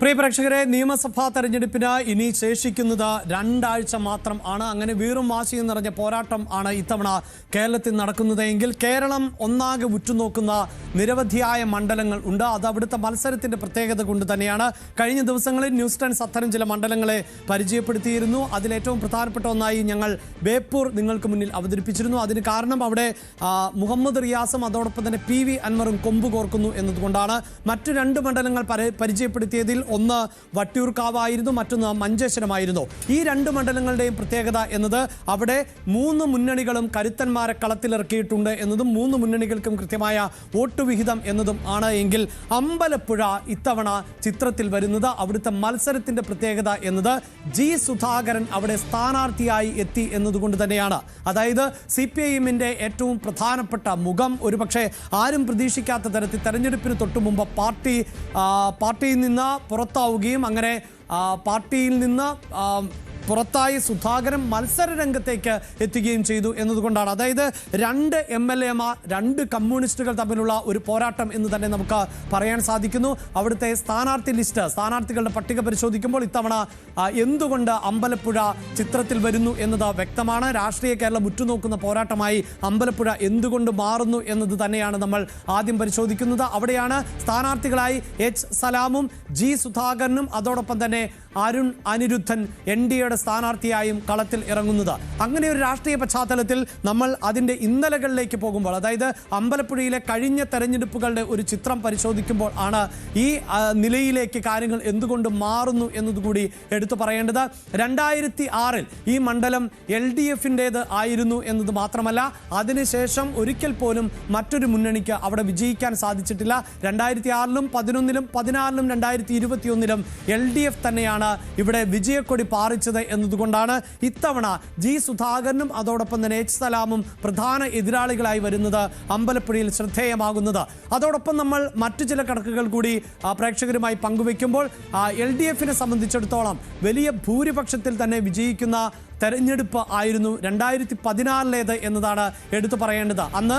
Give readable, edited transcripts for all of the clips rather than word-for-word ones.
പ്രിയ പ്രേക്ഷകരെ, നിയമസഭാ തെരഞ്ഞെടുപ്പിന് ഇനി ശേഷിക്കുന്നത് 2 ആഴ്ച മാത്രം ആണ്. അങ്ങനെ വീറും വാശിയും നിറഞ്ഞ പോരാട്ടം ആണ് ഇത്തവണ കേരളത്തിൽ നടക്കുന്നതെങ്കിൽ കേരളം ഒന്നാകെ ഉറ്റുനോക്കുന്ന നിരവധിയായ മണ്ഡലങ്ങൾ ഉണ്ട്. അത് അവിടുത്തെ മത്സരത്തിന്റെ പ്രത്യേകത കൊണ്ട് തന്നെയാണ്. കഴിഞ്ഞ ദിവസങ്ങളിൽ ന്യൂസ് 10 അത്തരം ചില മണ്ഡലങ്ങളെ പരിചയപ്പെടുത്തിയിരുന്നു. അതിലേറ്റവും പ്രധാനപ്പെട്ട ഒന്നായി ഞങ്ങൾ ബേപ്പൂർ നിങ്ങൾക്ക് മുന്നിൽ അവതരിപ്പിച്ചിരുന്നു. അതിന് കാരണം അവിടെ മുഹമ്മദ് റിയാസും അതോടൊപ്പം തന്നെ PV അൻവറും കൊമ്പ് കോർക്കുന്നു എന്നതുകൊണ്ടാണ്. മറ്റു 2 മണ്ഡലങ്ങൾ പരിചയപ്പെടുത്തിയതിൽ ഒന്ന് വട്ടിയൂർക്കാവായിരുന്നു, മറ്റൊന്ന് മഞ്ചേശ്വരമായിരുന്നു. ഈ 2 മണ്ഡലങ്ങളുടെയും പ്രത്യേകത എന്നത് അവിടെ 3 മുന്നണികളും കരുത്തന്മാരെ കളത്തിലിറക്കിയിട്ടുണ്ട് എന്നതും 3 മുന്നണികൾക്കും കൃത്യമായ വോട്ട് വിഹിതം എന്നതും ആണ്. എങ്കിൽ അമ്പലപ്പുഴ ഇത്തവണ ചിത്രത്തിൽ വരുന്നത് അവിടുത്തെ മത്സരത്തിന്റെ പ്രത്യേകത എന്നത് ജി സുധാകരൻ അവിടെ സ്ഥാനാർത്ഥിയായി എത്തി എന്നതുകൊണ്ട് തന്നെയാണ്. അതായത് CPIM-ന്റെ ഏറ്റവും പ്രധാനപ്പെട്ട മുഖം, ഒരുപക്ഷെ ആരും പ്രതീക്ഷിക്കാത്ത തരത്തിൽ തെരഞ്ഞെടുപ്പിന് തൊട്ടു മുമ്പ് പാർട്ടിയിൽ നിന്ന് പുറത്താവുകയും അങ്ങനെ പാർട്ടിയിൽ നിന്ന് പുറത്തായി സുധാകരൻ മത്സര രംഗത്തേക്ക് എത്തുകയും ചെയ്തു എന്നതുകൊണ്ടാണ്. അതായത് 2 MLA-മാർ 2 കമ്മ്യൂണിസ്റ്റുകൾ തമ്മിലുള്ള ഒരു പോരാട്ടം എന്ന് തന്നെ നമുക്ക് പറയാൻ സാധിക്കുന്നു. അവിടുത്തെ സ്ഥാനാർത്ഥികളുടെ പട്ടിക പരിശോധിക്കുമ്പോൾ ഇത്തവണ എന്തുകൊണ്ട് അമ്പലപ്പുഴ ചിത്രത്തിൽ വരുന്നു എന്നത് വ്യക്തമാണ്. രാഷ്ട്രീയ കേരളം ഉറ്റുനോക്കുന്ന പോരാട്ടമായി അമ്പലപ്പുഴ എന്തുകൊണ്ട് മാറുന്നു എന്നത് തന്നെയാണ് നമ്മൾ ആദ്യം പരിശോധിക്കുന്നത്. അവിടെയാണ് സ്ഥാനാർത്ഥികളായി H. സലാമും G. സുധാകരനും അതോടൊപ്പം തന്നെ അരുൺ അനിരുദ്ധൻ NDAയുടെ സ്ഥാനാർത്ഥിയായും കളത്തിൽ ഇറങ്ങുന്നത്. അങ്ങനെ ഒരു രാഷ്ട്രീയ പശ്ചാത്തലത്തിൽ നമ്മൾ അതിൻ്റെ ഇന്നലകളിലേക്ക് പോകുമ്പോൾ, അതായത് അമ്പലപ്പുഴയിലെ കഴിഞ്ഞ തെരഞ്ഞെടുപ്പുകളുടെ ഒരു ചിത്രം പരിശോധിക്കുമ്പോൾ ആണ് ഈ നിലയിലേക്ക് കാര്യങ്ങൾ എന്തുകൊണ്ട് മാറുന്നു എന്നതുകൂടി എടുത്തു പറയേണ്ടത്. 2006-ൽ ഈ മണ്ഡലം LDF-ൻ്റേത് ആയിരുന്നു എന്നത് മാത്രമല്ല, അതിനുശേഷം ഒരിക്കൽ പോലും മറ്റൊരു മുന്നണിക്ക് അവിടെ വിജയിക്കാൻ സാധിച്ചിട്ടില്ല. 2006-ലും 2011-ലും 2016-ലും 2021-ലും LDF തന്നെയാണ് ഇവിടെ വിജയക്കൊടി പാറിച്ചത് എന്നതുകൊണ്ടാണ് ഇത്തവണ G. സുധാകരനും അതോടൊപ്പം തന്നെ H. സലാമും പ്രധാന എതിരാളികളായി വരുന്നത് അമ്പലപ്പുഴയിൽ ശ്രദ്ധേയമാകുന്നത്. അതോടൊപ്പം നമ്മൾ മറ്റു ചില കണക്കുകൾ കൂടി പ്രേക്ഷകരുമായി പങ്കുവെക്കുമ്പോൾ LDF-നെ സംബന്ധിച്ചിടത്തോളം വലിയ ഭൂരിപക്ഷത്തിൽ തന്നെ വിജയിക്കുന്ന തെരഞ്ഞെടുപ്പ് ആയിരുന്നു 2014-ലേത് എന്നതാണ് എടുത്തു പറയേണ്ടത്. അന്ന്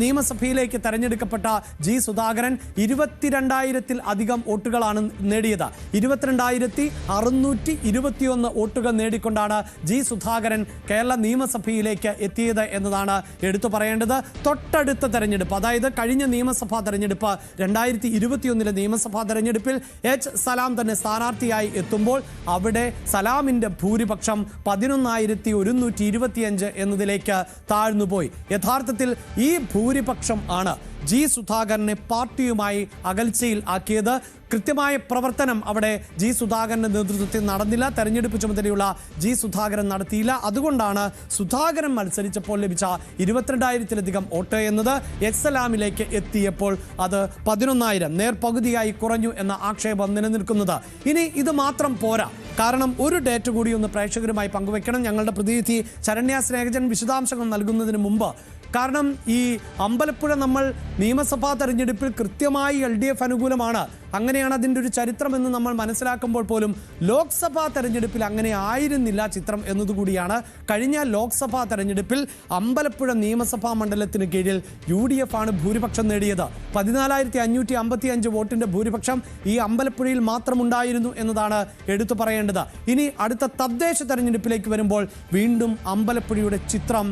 നിയമസഭയിലേക്ക് തെരഞ്ഞെടുക്കപ്പെട്ട G. സുധാകരൻ 22,000-ൽ അധികം വോട്ടുകളാണ് നേടിയത്. 22,621 വോട്ടുകൾ നേടിക്കൊണ്ടാണ് G. സുധാകരൻ കേരള നിയമസഭയിലേക്ക് എത്തിയത് എന്നതാണ് എടുത്തു പറയേണ്ടത്. തൊട്ടടുത്ത തെരഞ്ഞെടുപ്പ്, അതായത് കഴിഞ്ഞ നിയമസഭാ തെരഞ്ഞെടുപ്പ് 2021-ലെ നിയമസഭാ തെരഞ്ഞെടുപ്പിൽ H. സലാം തന്നെ സ്ഥാനാർത്ഥിയായി എത്തുമ്പോൾ അവിടെ സലാമിൻ്റെ ഭൂരിപക്ഷം 11,125 എന്നതിലേക്ക് താഴ്ന്നുപോയി. യഥാർത്ഥത്തിൽ ഈ ഭൂരിപക്ഷം ആണ് G. സുധാകരനെ പാർട്ടിയുമായി അകൽച്ചയിൽ ആക്കിയത്. കൃത്യമായ പ്രവർത്തനം അവിടെ G. സുധാകരന്റെ നേതൃത്വത്തിൽ നടന്നില്ല. തെരഞ്ഞെടുപ്പ് ചുമതലയുള്ള G. സുധാകരൻ നടത്തിയില്ല. അതുകൊണ്ടാണ് സുധാകരൻ മത്സരിച്ചപ്പോൾ ലഭിച്ച 22,000-ലധികം വോട്ട് എന്നത് H. സലാമിലേക്ക് എത്തിയപ്പോൾ അത് 11,000 നേർപകുതിയായി കുറഞ്ഞു എന്ന ആക്ഷേപം നിലനിൽക്കുന്നത്. ഇനി ഇത് മാത്രം പോരാ, കാരണം ഒരു ഡേറ്റ് കൂടി ഒന്ന് പ്രേക്ഷകരുമായി പങ്കുവെക്കണം. ഞങ്ങളുടെ പ്രതിനിധി ശരണ്യ സ്നേഹജൻ വിശദാംശങ്ങൾ നൽകുന്നതിന് മുമ്പ്, കാരണം ഈ അമ്പലപ്പുഴ നമ്മൾ നിയമസഭാ തെരഞ്ഞെടുപ്പിൽ കൃത്യമായി LDF അനുകൂലമാണ്, അങ്ങനെയാണ് അതിൻ്റെ ഒരു ചരിത്രമെന്ന് നമ്മൾ മനസ്സിലാക്കുമ്പോൾ പോലും ലോക്സഭാ തെരഞ്ഞെടുപ്പിൽ അങ്ങനെ ആയിരുന്നില്ല ചിത്രം എന്നതുകൂടിയാണ്. കഴിഞ്ഞ ലോക്സഭാ തെരഞ്ഞെടുപ്പിൽ അമ്പലപ്പുഴ നിയമസഭാ മണ്ഡലത്തിന് കീഴിൽ UDF ആണ് ഭൂരിപക്ഷം നേടിയത്. 14,555 വോട്ടിൻ്റെ ഭൂരിപക്ഷം ഈ അമ്പലപ്പുഴയിൽ മാത്രമുണ്ടായിരുന്നു എന്നതാണ് എടുത്തു പറയേണ്ടത്. ഇനി അടുത്ത തദ്ദേശ തെരഞ്ഞെടുപ്പിലേക്ക് വരുമ്പോൾ വീണ്ടും അമ്പലപ്പുഴയുടെ ചിത്രം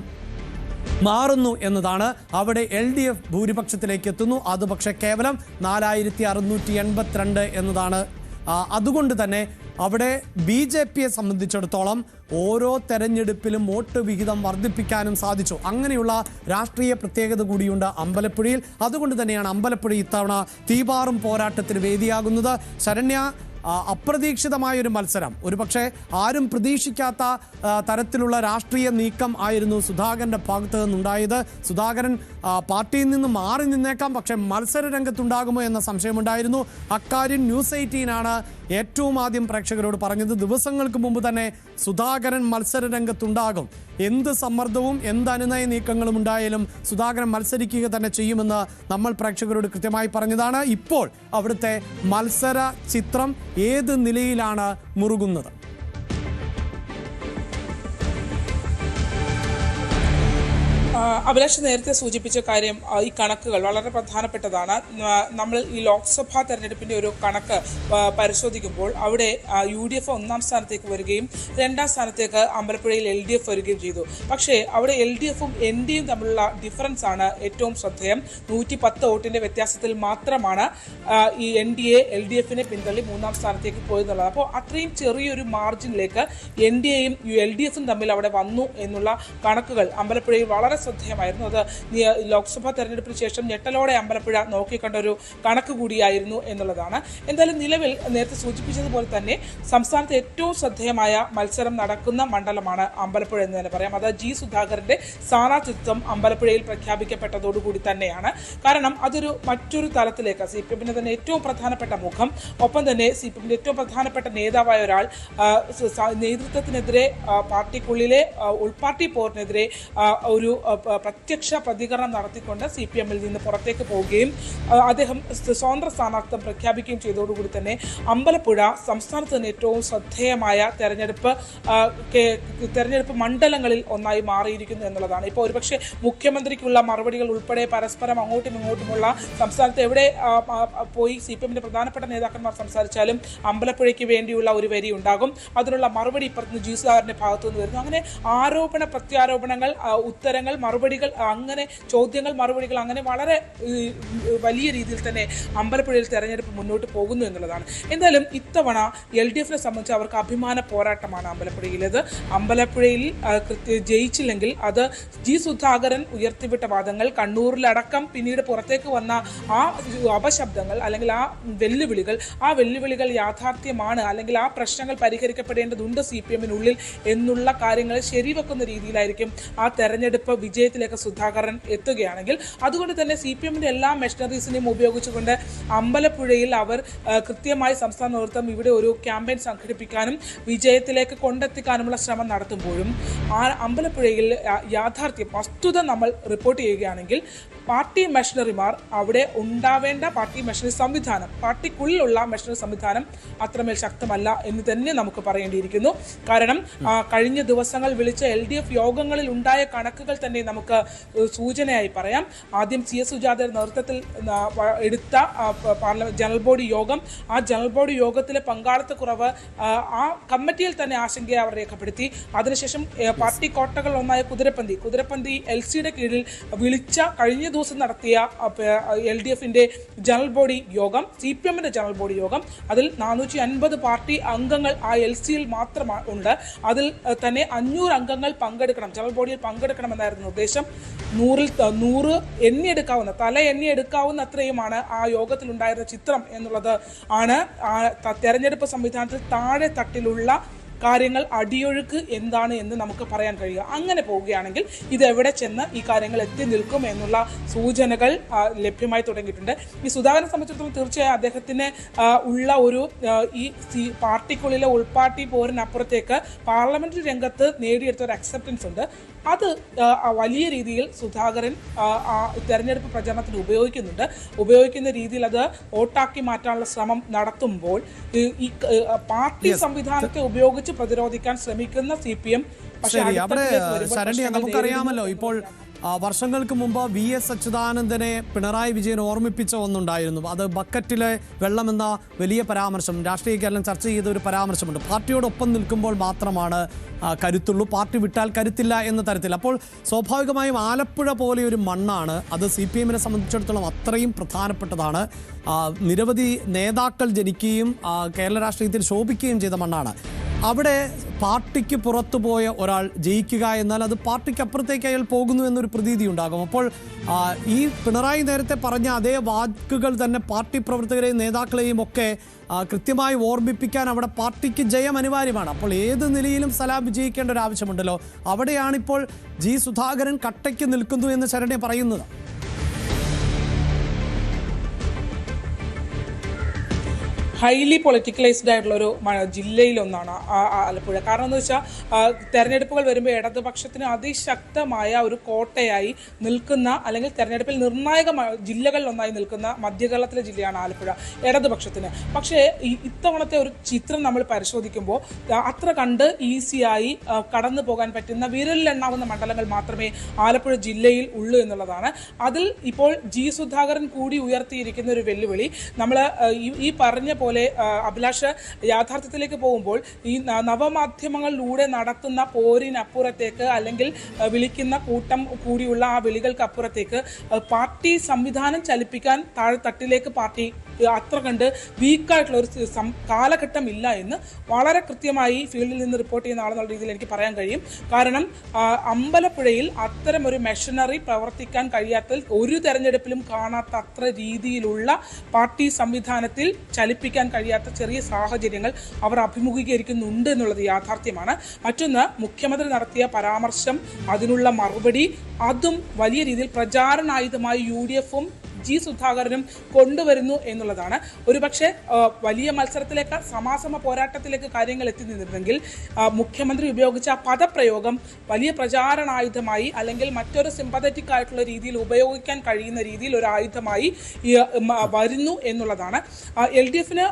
മാറുന്നു എന്നതാണ്. അവിടെ LDF ഭൂരിപക്ഷത്തിലേക്ക് എത്തുന്നു. അത് പക്ഷേ കേവലം 4,682 എന്നതാണ്. അതുകൊണ്ട് തന്നെ അവിടെ BJPയെ സംബന്ധിച്ചിടത്തോളം ഓരോ തെരഞ്ഞെടുപ്പിലും വോട്ട് വിഹിതം വർദ്ധിപ്പിക്കാനും സാധിച്ചു. അങ്ങനെയുള്ള രാഷ്ട്രീയ പ്രത്യേകത കൂടിയുണ്ട് അമ്പലപ്പുഴയിൽ. അതുകൊണ്ട് തന്നെയാണ് അമ്പലപ്പുഴ ഇത്തവണ തീപാറും പോരാട്ടത്തിന് വേദിയാകുന്നത്. ശരണ്യ, അപ്രതീക്ഷിതമായൊരു മത്സരം, ഒരുപക്ഷെ ആരും പ്രതീക്ഷിക്കാത്ത തരത്തിലുള്ള രാഷ്ട്രീയ നീക്കം ആയിരുന്നു സുധാകരൻ്റെ ഭാഗത്ത് നിന്നുണ്ടായത്. സുധാകരൻ പാർട്ടിയിൽ നിന്ന് മാറി നിന്നേക്കാം, പക്ഷേ മത്സര രംഗത്തുണ്ടാകുമോ എന്ന സംശയമുണ്ടായിരുന്നു. അക്കാര്യം ന്യൂസ് 18 ഏറ്റവും ആദ്യം പ്രേക്ഷകരോട് പറഞ്ഞത്. ദിവസങ്ങൾക്ക് മുമ്പ് തന്നെ സുധാകരൻ മത്സര രംഗത്തുണ്ടാകും, എന്ത് സമ്മർദ്ദവും എന്ത് അനുനയ നീക്കങ്ങളും ഉണ്ടായാലും സുധാകരൻ മത്സരിക്കുക തന്നെ ചെയ്യുമെന്ന് നമ്മൾ പ്രേക്ഷകരോട് കൃത്യമായി പറഞ്ഞതാണ്. ഇപ്പോൾ അവിടുത്തെ മത്സര ചിത്രം ഏത് നിലയിലാണ് മുറുകുന്നത്? അഭിലാഷ് നേരത്തെ സൂചിപ്പിച്ച കാര്യം, ഈ കണക്കുകൾ വളരെ പ്രധാനപ്പെട്ടതാണ്. നമ്മൾ ഈ ലോക്സഭാ തെരഞ്ഞെടുപ്പിന്റെ ഒരു കണക്ക് പരിശോധിക്കുമ്പോൾ അവിടെ UDF ഒന്നാം സ്ഥാനത്തേക്ക് വരികയും രണ്ടാം സ്ഥാനത്തേക്ക് അമ്പലപ്പുഴയിൽ LDF വരികയും ചെയ്തു. പക്ഷേ അവിടെ LDFും NDയും തമ്മിലുള്ള ഡിഫറൻസ് ആണ് ഏറ്റവും ശ്രദ്ധേയം. 110 വോട്ടിന്റെ വ്യത്യാസത്തിൽ മാത്രമാണ് ഈ NDA LDFനെ പിന്തള്ളി മൂന്നാം സ്ഥാനത്തേക്ക് പോയെന്നുള്ളത്. അപ്പോൾ അത്രയും ചെറിയൊരു മാർജിനിലേക്ക് NDAയും LDFും തമ്മിൽ അവിടെ വന്നു എന്നുള്ള കണക്കുകൾ അമ്പലപ്പുഴയിൽ വളരെ ശ്രദ്ധേയമായിരുന്നു. അത് ലോക്സഭാ തെരഞ്ഞെടുപ്പിന് ശേഷം ഞെട്ടലോടെ അമ്പലപ്പുഴ നോക്കിക്കണ്ട ഒരു കണക്ക് കൂടിയായിരുന്നു എന്നുള്ളതാണ്. എന്തായാലും നിലവിൽ നേരത്തെ സൂചിപ്പിച്ചതുപോലെ തന്നെ സംസ്ഥാനത്ത് ഏറ്റവും ശ്രദ്ധേയമായ മത്സരം നടക്കുന്ന മണ്ഡലമാണ് അമ്പലപ്പുഴ എന്ന് തന്നെ പറയാം. അത് G. സുധാകരന്റെ സ്ഥാനാർത്ഥിത്വം അമ്പലപ്പുഴയിൽ പ്രഖ്യാപിക്കപ്പെട്ടതോടുകൂടി തന്നെയാണ്. കാരണം അതൊരു മറ്റൊരു തലത്തിലേക്ക് CPMന്റെ തന്നെ ഏറ്റവും പ്രധാനപ്പെട്ട മുഖം, ഒപ്പം തന്നെ CPMന്റെ ഏറ്റവും പ്രധാനപ്പെട്ട നേതാവായ ഒരാൾ നേതൃത്വത്തിനെതിരെ, പാർട്ടിക്കുള്ളിലെ ഉൾപാർട്ടി പോരിനെതിരെ ഒരു പ്രത്യക്ഷ പ്രതികരണം നടത്തിക്കൊണ്ട് CPMൽ നിന്ന് പുറത്തേക്ക് പോവുകയും അദ്ദേഹം സ്വതന്ത്ര സ്ഥാനാർത്ഥിത്വം പ്രഖ്യാപിക്കുകയും ചെയ്തതോടുകൂടി തന്നെ അമ്പലപ്പുഴ സംസ്ഥാനത്ത് തന്നെ ഏറ്റവും ശ്രദ്ധേയമായ തെരഞ്ഞെടുപ്പ് മണ്ഡലങ്ങളിൽ ഒന്നായി മാറിയിരിക്കുന്നു എന്നുള്ളതാണ്. ഇപ്പോൾ ഒരുപക്ഷെ മുഖ്യമന്ത്രിക്കുള്ള മറുപടികൾ ഉൾപ്പെടെ പരസ്പരം അങ്ങോട്ടും ഇങ്ങോട്ടുമുള്ള സംസ്ഥാനത്ത് എവിടെ പോയി CPMന്റെ പ്രധാനപ്പെട്ട നേതാക്കന്മാർ സംസാരിച്ചാലും അമ്പലപ്പുഴയ്ക്ക് വേണ്ടിയുള്ള ഒരു വരി ഉണ്ടാകും. അതിനുള്ള മറുപടി ഇപ്പുറത്ത് G. സുധാകരന്റെ ഭാഗത്തുനിന്ന് വരുന്നു. അങ്ങനെ ആരോപണ പ്രത്യാരോപണങ്ങൾ, ഉത്തരങ്ങൾ, മറുപടികൾ, അങ്ങനെ ചോദ്യങ്ങൾ, മറുപടികൾ, അങ്ങനെ വളരെ വലിയ രീതിയിൽ തന്നെ അമ്പലപ്പുഴയിൽ തെരഞ്ഞെടുപ്പ് മുന്നോട്ട് പോകുന്നു എന്നുള്ളതാണ്. എന്തായാലും ഇത്തവണ LDFനെ സംബന്ധിച്ച് അവർക്ക് അഭിമാന പോരാട്ടമാണ് അമ്പലപ്പുഴയിലേത്. അമ്പലപ്പുഴയിൽ ജയിച്ചില്ലെങ്കിൽ അത് G. സുധാകരൻ ഉയർത്തിവിട്ട വാദങ്ങൾ, കണ്ണൂരിലടക്കം പിന്നീട് പുറത്തേക്ക് വന്ന ആ അപശബ്ദങ്ങൾ അല്ലെങ്കിൽ ആ വെല്ലുവിളികൾ യാഥാർത്ഥ്യമാണ്, അല്ലെങ്കിൽ ആ പ്രശ്നങ്ങൾ പരിഹരിക്കപ്പെടേണ്ടതുണ്ട് CPMനുള്ളിൽ എന്നുള്ള കാര്യങ്ങൾ ശരിവെക്കുന്ന രീതിയിലായിരിക്കും ആ തെരഞ്ഞെടുപ്പ് വിജയത്തിലേക്ക് സുധാകരൻ എത്തുകയാണെങ്കിൽ. അതുകൊണ്ട് തന്നെ CPMന്റെ എല്ലാ മെഷീനറീസിനെയും ഉപയോഗിച്ചുകൊണ്ട് അമ്പലപ്പുഴയിൽ അവർ കൃത്യമായി സംസ്ഥാന നേതൃത്വം ഇവിടെ ഒരു ക്യാമ്പയിൻ സംഘടിപ്പിക്കാനും വിജയത്തിലേക്ക് കൊണ്ടെത്തിക്കാനുമുള്ള ശ്രമം നടത്തുമ്പോഴും ആ അമ്പലപ്പുഴയിൽ യാഥാർത്ഥ്യം, വസ്തുത നമ്മൾ റിപ്പോർട്ട് ചെയ്യുകയാണെങ്കിൽ പാർട്ടി മെഷീനറിമാർ അവിടെ ഉണ്ടാവേണ്ട പാർട്ടി മെഷീനറി സംവിധാനം, പാർട്ടിക്കുള്ളിലുള്ള മെഷീനറി സംവിധാനം അത്രമേൽ ശക്തമല്ല എന്ന് തന്നെ നമുക്ക് പറയേണ്ടിയിരിക്കുന്നു. കാരണം കഴിഞ്ഞ ദിവസങ്ങൾ വിളിച്ച LDF യോഗങ്ങളിൽ ഉണ്ടായ കണക്കുകൾ തന്നെ നമുക്ക് സൂചനയായി പറയാം. ആദ്യം CS സുജാതയുടെ നേതൃത്വത്തിൽ എടുത്ത ജനറൽ ബോഡി യോഗം, ആ ജനറൽ ബോഡി യോഗത്തിലെ പങ്കാളിത്തക്കുറവ് ആ കമ്മിറ്റിയിൽ തന്നെ ആശങ്കയെ അവർ രേഖപ്പെടുത്തി. അതിനുശേഷം പാർട്ടി കോട്ടകൾ ഒന്നായ കുതിരപ്പന്തി LCയുടെ കീഴിൽ വിളിച്ച കഴിഞ്ഞ ദിവസം നടത്തിയ LDFന്റെ ജനറൽ ബോഡി യോഗം, CPMന്റെ ജനറൽ ബോഡി യോഗം, അതിൽ 450 പാർട്ടി അംഗങ്ങൾ ആ LCയിൽ മാത്രമാണ് ഉണ്ട്. അതിൽ തന്നെ 500 അംഗങ്ങൾ പങ്കെടുക്കണം, ജനറൽ ബോഡിയിൽ പങ്കെടുക്കണമെന്നായിരുന്നു നിർദ്ദേശം. 100 എണ്ണിയെടുക്കാവുന്ന അത്രയുമാണ് ആ യോഗത്തിൽ ഉണ്ടായിരുന്ന ചിത്രം എന്നുള്ളത് ആണ് തെരഞ്ഞെടുപ്പ് സംവിധാനത്തിൽ താഴെ തട്ടിലുള്ള കാര്യങ്ങൾ അടിയൊഴുക്ക് എന്താണ് എന്ന് നമുക്ക് പറയാൻ കഴിയുക. അങ്ങനെ പോവുകയാണെങ്കിൽ ഇതെവിടെ ചെന്ന് ഈ കാര്യങ്ങൾ എത്തി നിൽക്കും എന്നുള്ള സൂചനകൾ ലഭ്യമായി തുടങ്ങിയിട്ടുണ്ട്. ഈ സുധാകരനെ സംബന്ധിച്ചിടത്തോളം തീർച്ചയായും അദ്ദേഹത്തിന് ഉള്ള ഒരു ഈ പാർട്ടിക്കുള്ളിലെ ഉൾപാർട്ടി പോരിനപ്പുറത്തേക്ക് പാർലമെന്ററി രംഗത്ത് നേടിയെടുത്ത ഒരു അക്സെപ്റ്റൻസ് ഉണ്ട്. അത് വലിയ രീതിയിൽ സുധാകരൻ തെരഞ്ഞെടുപ്പ് പ്രചരണത്തിന് ഉപയോഗിക്കുന്ന രീതിയിൽ അത് വോട്ടാക്കി മാറ്റാനുള്ള ശ്രമം നടത്തുമ്പോൾ ഈ പാർട്ടി സംവിധാനത്തെ ഉപയോഗിച്ച് പ്രതിരോധിക്കാൻ ശ്രമിക്കുന്ന CPM. അവിടെ ശരണ്യ, നമുക്കറിയാമല്ലോ ഇപ്പോൾ വർഷങ്ങൾക്ക് മുമ്പ് VS അച്യുതാനന്ദനെ പിണറായി വിജയൻ ഓർമ്മിപ്പിച്ച ഒന്നുണ്ടായിരുന്നു. അത് ബക്കറ്റിലെ വെള്ളമെന്ന വലിയ പരാമർശം രാഷ്ട്രീയ കേരളം ചർച്ച ചെയ്ത ഒരു പരാമർശമുണ്ട്. പാർട്ടിയോടൊപ്പം നിൽക്കുമ്പോൾ മാത്രമാണ് കരുത്തുള്ളൂ, പാർട്ടി വിട്ടാൽ കരുത്തില്ല എന്ന തരത്തിൽ. അപ്പോൾ സ്വാഭാവികമായും ആലപ്പുഴ പോലെ ഒരു മണ്ണാണ് അത്. CPMനെ സംബന്ധിച്ചിടത്തോളം അത്രയും പ്രധാനപ്പെട്ടതാണ്. നിരവധി നേതാക്കൾ ജനിക്കുകയും കേരള രാഷ്ട്രീയത്തിൽ ശോഭിക്കുകയും ചെയ്ത മണ്ണാണ്. അവിടെ പാർട്ടിക്ക് പുറത്തു പോയ ഒരാൾ ജയിക്കുക എന്നാൽ അത് പാർട്ടിക്ക് അപ്പുറത്തേക്ക് അയാൾ പോകുന്നു എന്നൊരു പ്രതീതി ഉണ്ടാകും. അപ്പോൾ ഈ പിണറായി നേരത്തെ പറഞ്ഞ അതേ വാക്കുകൾ തന്നെ പാർട്ടി പ്രവർത്തകരെയും നേതാക്കളെയും ഒക്കെ കൃത്യമായി ഓർമ്മിപ്പിക്കാൻ അവിടെ പാർട്ടിക്ക് ജയം അനിവാര്യമാണ്. അപ്പോൾ ഏത് നിലയിലും സലാം വിജയിക്കേണ്ട ഒരു ആവശ്യമുണ്ടല്ലോ. അവിടെയാണിപ്പോൾ G. സുധാകരൻ കട്ടയ്ക്ക് നിൽക്കുന്നു എന്ന് ശരണ്യ പറയുന്നത്. ഹൈലി പൊളിറ്റിക്കലൈസ്ഡ് ആയിട്ടുള്ള ഒരു ജില്ലയിലൊന്നാണ് ആലപ്പുഴ. കാരണം എന്ന് വെച്ചാൽ തെരഞ്ഞെടുപ്പുകൾ വരുമ്പോൾ ഇടതുപക്ഷത്തിന് അതിശക്തമായ ഒരു കോട്ടയായി നിൽക്കുന്ന, അല്ലെങ്കിൽ തെരഞ്ഞെടുപ്പിൽ നിർണായക ജില്ലകളിലൊന്നായി നിൽക്കുന്ന മധ്യകേരളത്തിലെ ജില്ലയാണ് ആലപ്പുഴ ഇടതുപക്ഷത്തിന്. പക്ഷേ ഇത്തവണത്തെ ഒരു ചിത്രം നമ്മൾ പരിശോധിക്കുമ്പോൾ അത്ര കണ്ട് ഈസിയായി കടന്നു പോകാൻ പറ്റുന്ന വിരലിലെണ്ണാവുന്ന മണ്ഡലങ്ങൾ മാത്രമേ ആലപ്പുഴ ജില്ലയിൽ ഉള്ളൂ എന്നുള്ളതാണ്. അതിൽ ഇപ്പോൾ ജി സുധാകരൻ കൂടി ഉയർത്തിയിരിക്കുന്ന ഒരു വെല്ലുവിളി, നമ്മൾ ഈ പറഞ്ഞ പോലെ അഭിലാഷ് യാഥാർത്ഥ്യത്തിലേക്ക് പോകുമ്പോൾ ഈ നവമാധ്യമങ്ങളിലൂടെ നടത്തുന്ന പോരിനപ്പുറത്തേക്ക്, അല്ലെങ്കിൽ വിളിക്കുന്ന കൂട്ടം കൂടിയുള്ള ആ വിളികൾക്ക് അപ്പുറത്തേക്ക് പാർട്ടി സംവിധാനം ചലിപ്പിക്കാൻ താഴെത്തട്ടിലേക്ക് പാർട്ടി അത്ര കണ്ട് വീക്കായിട്ടുള്ള ഒരു കാലഘട്ടം ഇല്ല എന്ന് വളരെ കൃത്യമായി ഫീൽഡിൽ നിന്ന് റിപ്പോർട്ട് ചെയ്യുന്ന ആളെന്നുള്ള രീതിയിൽ എനിക്ക് പറയാൻ കഴിയും. കാരണം അമ്പലപ്പുഴയിൽ അത്തരം ഒരു മെഷീനറി പ്രവർത്തിക്കാൻ കഴിയാത്തതിൽ ഒരു തെരഞ്ഞെടുപ്പിലും കാണാത്ത അത്ര രീതിയിലുള്ള പാർട്ടി സംവിധാനത്തിൽ ചലിപ്പിക്കാൻ കഴിയാത്ത ചെറിയ സാഹചര്യങ്ങൾ അവർ അഭിമുഖീകരിക്കുന്നുണ്ട് എന്നുള്ളത് യാഥാർത്ഥ്യമാണ്. മറ്റൊന്ന്, മുഖ്യമന്ത്രി നടത്തിയ പരാമർശം, അതിനുള്ള മറുപടി, അതും വലിയ രീതിയിൽ പ്രചാരണായുധമായി UDF-ഉം ജി സുധാകരനും കൊണ്ടുവരുന്നു എന്നുള്ളതാണ്. ഒരുപക്ഷെ വലിയ മത്സരത്തിലേക്ക്, സമാസമ പോരാട്ടത്തിലേക്ക് കാര്യങ്ങൾ എത്തി നിന്നിരുന്നെങ്കിൽ മുഖ്യമന്ത്രി ഉപയോഗിച്ച പദപ്രയോഗം വലിയ പ്രചാരണായുധമായി, അല്ലെങ്കിൽ മറ്റൊരു സിമ്പതറ്റിക് ആയിട്ടുള്ള രീതിയിൽ ഉപയോഗിക്കാൻ കഴിയുന്ന രീതിയിൽ ഒരു ആയുധമായി വരുന്നു എന്നുള്ളതാണ്. LDF-ന്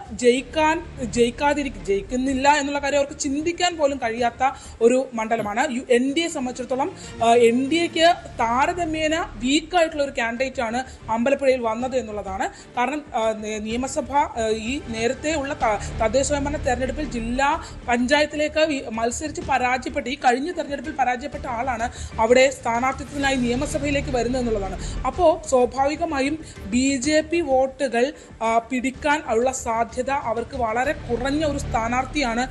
ജയിക്കുന്നില്ല എന്നുള്ള കാര്യം അവർക്ക് ചിന്തിക്കാൻ പോലും കഴിയാത്ത ഒരു മണ്ഡലമാണ്. NDA സംബന്ധിച്ചിടത്തോളം NDAക്ക് താരതമ്യേന വീക്കായിട്ടുള്ള ഒരു കാൻഡിഡേറ്റ് ആണ് അമ്പലപ്പുഴയിൽ വന്നത് എന്നുള്ളതാണ്. കാരണം നിയമസഭ ഈ നേരത്തെ ഉള്ള തദ്ദേശ സ്വയംഭരണ തെരഞ്ഞെടുപ്പിൽ ജില്ലാ പഞ്ചായത്തിലേക്ക് മത്സരിച്ച് പരാജയപ്പെട്ട്, ഈ കഴിഞ്ഞ തെരഞ്ഞെടുപ്പിൽ പരാജയപ്പെട്ട ആളാണ് അവിടെ സ്ഥാനാർത്ഥിത്വത്തിനായി നിയമസഭയിലേക്ക് വരുന്നത് എന്നുള്ളതാണ്. അപ്പോൾ സ്വാഭാവികമായും BJP വോട്ടുകൾ പിടിക്കാൻ ഉള്ള സാധ്യത അവർക്ക് വളരെ കുറഞ്ഞ ഒരു സ്ഥാനാർത്ഥിയാണ്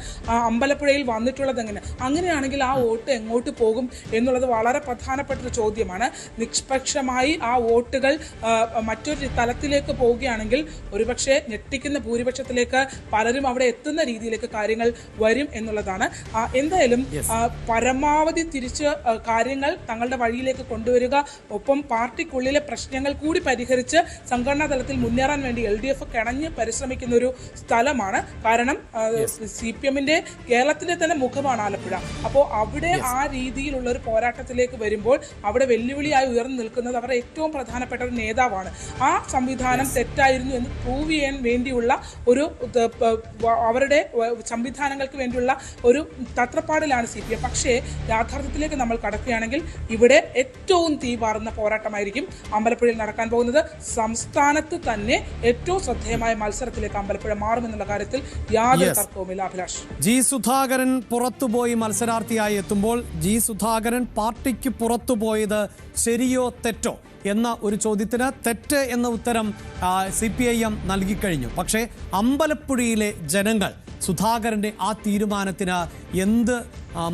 അമ്പലപ്പുഴയിൽ വന്നിട്ടുള്ളത്. അങ്ങനെയാണെങ്കിൽ ആ വോട്ട് എങ്ങോട്ട് പോകും എന്നുള്ളത് വളരെ പ്രധാനപ്പെട്ട ഒരു ചോദ്യമാണ്. നിഷ്പക്ഷമായി ആ വോട്ടുകൾ മറ്റൊരു തലത്തിലേക്ക് പോവുകയാണെങ്കിൽ ഒരുപക്ഷെ ഞെട്ടിക്കുന്ന ഭൂരിപക്ഷത്തിലേക്ക് പലരും അവിടെ എത്തുന്ന രീതിയിലേക്ക് കാര്യങ്ങൾ വരും എന്നുള്ളതാണ്. എന്തായാലും പരമാവധി തിരിച്ച് കാര്യങ്ങൾ തങ്ങളുടെ വഴിയിലേക്ക് കൊണ്ടുവരിക, ഒപ്പം പാർട്ടിക്കുള്ളിലെ പ്രശ്നങ്ങൾ കൂടി പരിഹരിച്ച് സംഘടനാ തലത്തിൽ മുന്നേറാൻ വേണ്ടി LDF കിണഞ്ഞ് പരിശ്രമിക്കുന്ന ഒരു സ്ഥലമാണ്. കാരണം CPM-ന്റെ കേരളത്തിന്റെ തന്നെ മുഖമാണ് ആലപ്പുഴ. അപ്പോൾ അവിടെ ആ രീതിയിലുള്ള ഒരു പോരാട്ടത്തിലേക്ക് വരുമ്പോൾ അവിടെ വെല്ലുവിളിയായി ഉയർന്നു നിൽക്കുന്നത് അവരുടെ ഏറ്റവും പ്രധാനപ്പെട്ട ഒരു നേതാവാണ്. ആ സംവിധാനം തെറ്റായിരുന്നു എന്ന് പ്രൂവ് ചെയ്യാൻ വേണ്ടിയുള്ള ഒരു അവരുടെ സംവിധാനങ്ങൾക്ക് വേണ്ടിയുള്ള ഒരു തത്രപ്പാടിലാണ് CPM. പക്ഷേ യാഥാർത്ഥ്യത്തിലേക്ക് നമ്മൾ കടക്കുകയാണെങ്കിൽ ഇവിടെ ഏറ്റവും തീപാറുന്ന പോരാട്ടമായിരിക്കും അമ്പലപ്പുഴയിൽ നടക്കാൻ പോകുന്നത്. സംസ്ഥാനത്ത് തന്നെ ഏറ്റവും ശ്രദ്ധേയമായ മത്സരത്തിലേക്ക് അമ്പലപ്പുഴ മാറുമെന്നുള്ള കാര്യത്തിൽ യാതൊരു തർക്കവുമില്ല. അഭിലാഷ്, ജി സുധാകരൻ പുറത്തുപോയി മത്സരാർത്ഥിയായി എത്തുമ്പോൾ ജി സുധാകരൻ പാർട്ടിക്ക് പുറത്തുപോയത് ശരിയോ തെറ്റോ എന്ന ഒരു ചോദ്യത്തിന് തെറ്റ് എന്ന ഉത്തരം CPIM നൽകിക്കഴിഞ്ഞു. പക്ഷേ അമ്പലപ്പുഴയിലെ ജനങ്ങൾ സുധാകരൻ്റെ ആ തീരുമാനത്തിന് എന്ത്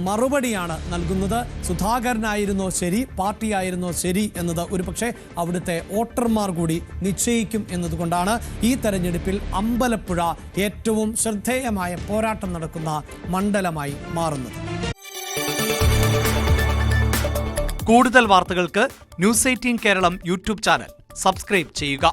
മറുപടിയാണ് നൽകുന്നത്? സുധാകരനായിരുന്നോ ശരി, പാർട്ടിയായിരുന്നോ ശരി എന്നത് ഒരുപക്ഷെ അവിടുത്തെ വോട്ടർമാർ കൂടി നിശ്ചയിക്കും എന്നതുകൊണ്ടാണ് ഈ തെരഞ്ഞെടുപ്പിൽ അമ്പലപ്പുഴ ഏറ്റവും ശ്രദ്ധേയമായ പോരാട്ടം നടക്കുന്ന മണ്ഡലമായി മാറുന്നത്. കൂടുതൽ വാർത്തകൾക്ക് News 18 Keralam YouTube channel subscribe ചെയ്യുക.